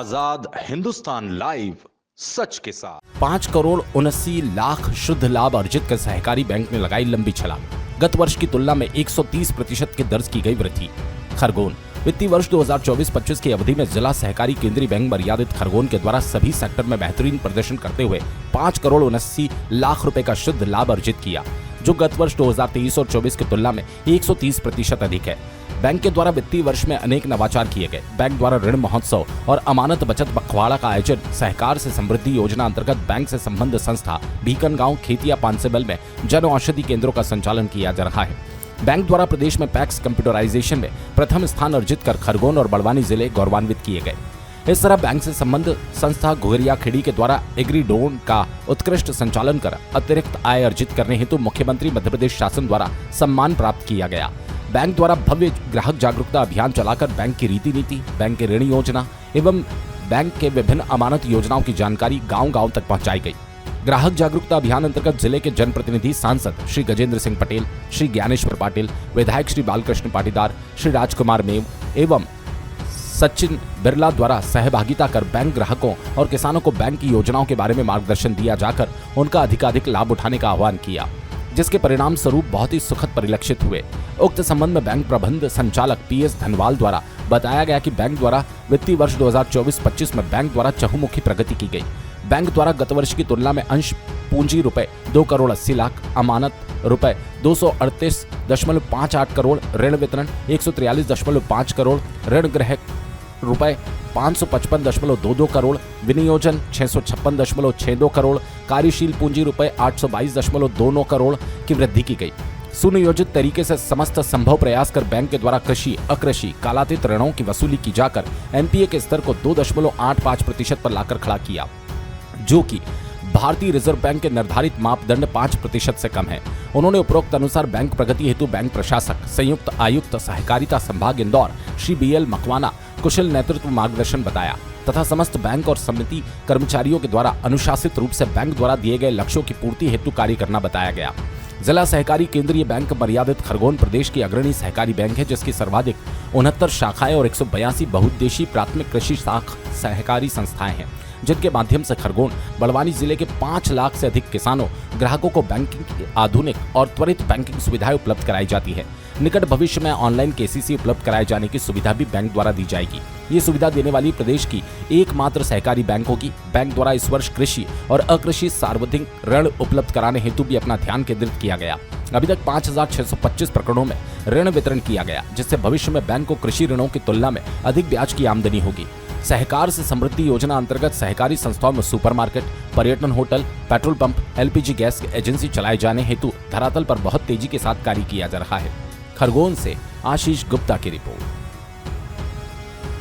आजाद Hindustan live, सच के साथ। 5,79,00,000 शुद्ध लाभ अर्जित कर सहकारी बैंक ने लगाई लंबी छलांग। गत वर्ष की तुलना में 130% की दर्ज की गई वृद्धि। खरगोन वित्तीय वर्ष 2024-25 की अवधि में जिला सहकारी केंद्रीय बैंक मर्यादित खरगोन के द्वारा सभी सेक्टर में बेहतरीन प्रदर्शन करते हुए 5,79,00,000 रुपए का शुद्ध लाभ अर्जित किया, जो गत वर्ष 2023 और 24 की तुलना में 130% अधिक है। बैंक के द्वारा वित्तीय वर्ष में अनेक नवाचार किए गए। बैंक द्वारा ऋण महोत्सव और अमानत बचत पखवाड़ा का आयोजन, सहकार से समृद्धि योजना अंतर्गत बैंक से संबद्ध संस्था बीकन गांव खेतिया पानसेबल में जन औषधि केंद्रों का संचालन किया जा रहा है। बैंक द्वारा प्रदेश में पैक्स कंप्यूटराइजेशन में प्रथम स्थान अर्जित कर खरगोन और बड़वानी जिले गौरवान्वित किए गए। इस तरह बैंक से संबद्ध संस्था घुघरिया खेड़ी के द्वारा एग्रीडोन का उत्कृष्ट संचालन कर अतिरिक्त आय अर्जित करने हेतु मुख्यमंत्री मध्य प्रदेश शासन द्वारा सम्मान प्राप्त किया गया। बैंक द्वारा भव्य ग्राहक जागरूकता अभियान चलाकर बैंक की रीति नीति, बैंक की ऋण योजना एवं बैंक के विभिन्न अमानत योजनाओं की जानकारी गांव-गांव तक पहुंचाई गई। ग्राहक जागरूकता अभियान अंतर्गत जिले के जनप्रतिनिधि सांसद श्री गजेंद्र सिंह पटेल, श्री ज्ञानेश्वर पाटिल, विधायक श्री बालकृष्ण पाटीदार, श्री राजकुमार मेव एवं सचिन बिरला द्वारा सहभागिता कर बैंक ग्राहकों और किसानों को बैंक की योजनाओं के बारे में मार्गदर्शन दिया जाकर उनका अधिकाधिक लाभ उठाने का आह्वान किया, जिसके परिणाम स्वरूप बहुत ही सुखद परिलक्षित हुए। उक्त संबंध में बैंक प्रबंध संचालक PS धनवाल द्वारा बताया गया कि बैंक द्वारा वित्तीय वर्ष 2024-25 में बैंक द्वारा चहुमुखी प्रगति की गई। बैंक द्वारा गत वर्ष की तुलना में अंश पूंजी रुपए 2,80,00,000, अमानत रुपए 238.58 करोड़, ऋण वितरण 143.5 करोड़, ऋण ग्रहक रुपए 555.22 करोड़, विनियोजन 656.62 करोड़, कार्यशील पूंजी रुपए 822.29 करोड़ की वृद्धि की गई। सुनियोजित तरीके से समस्त संभव प्रयास कर बैंक के द्वारा कृषि, अकृषि, कालातीत ऋणों की वसूली की जाकर NPA के स्तर को 2.85% पर लाकर खड़ा किया, जो कि भारतीय रिजर्व बैंक के निर्धारित मापदंड 5% से कम है। उन्होंने उपरोक्त अनुसार बैंक प्रगति हेतु बैंक प्रशासक, संयुक्त आयुक्त सहकारिता संभाग इंदौर श्री BL मकवाना कुशल नेतृत्व मार्गदर्शन बताया तथा समस्त बैंक और समिति कर्मचारियों के द्वारा अनुशासित रूप से बैंक द्वारा दिए गए लक्ष्यों की पूर्ति हेतु कार्य करना बताया गया। जिला सहकारी केंद्रीय बैंक मर्यादित खरगोन प्रदेश की अग्रणी सहकारी बैंक है, जिसकी सर्वाधिक 69 शाखाएं और 182 बहुउद्देशीय प्राथमिक कृषि साख सहकारी संस्थाएं हैं, जिनके माध्यम से खरगोन बड़वानी जिले के 5 लाख से अधिक किसानों ग्राहकों को बैंकिंग की आधुनिक और त्वरित बैंकिंग सुविधाएं उपलब्ध कराई जाती है। निकट भविष्य में ऑनलाइन KCC उपलब्ध कराए जाने की सुविधा भी बैंक द्वारा दी जाएगी। ये सुविधा देने वाली प्रदेश की एकमात्र सहकारी बैंक होगी। बैंक द्वारा इस वर्ष कृषि और अकृषि सार्वजनिक ऋण उपलब्ध कराने हेतु भी अपना ध्यान केंद्रित किया गया। अभी तक 5,625 प्रकरणों में ऋण वितरण किया गया, जिससे भविष्य में बैंक को कृषि ऋणों की तुलना में अधिक ब्याज की आमदनी होगी। सहकार से समृद्धि योजना अंतर्गत सहकारी संस्थाओं में सुपरमार्केट, पर्यटन hotel, petrol pump, LPG gas agency चलाए जाने हेतु धरातल पर बहुत तेजी के साथ कार्य किया जा रहा है। खरगोन से आशीष गुप्ता की रिपोर्ट।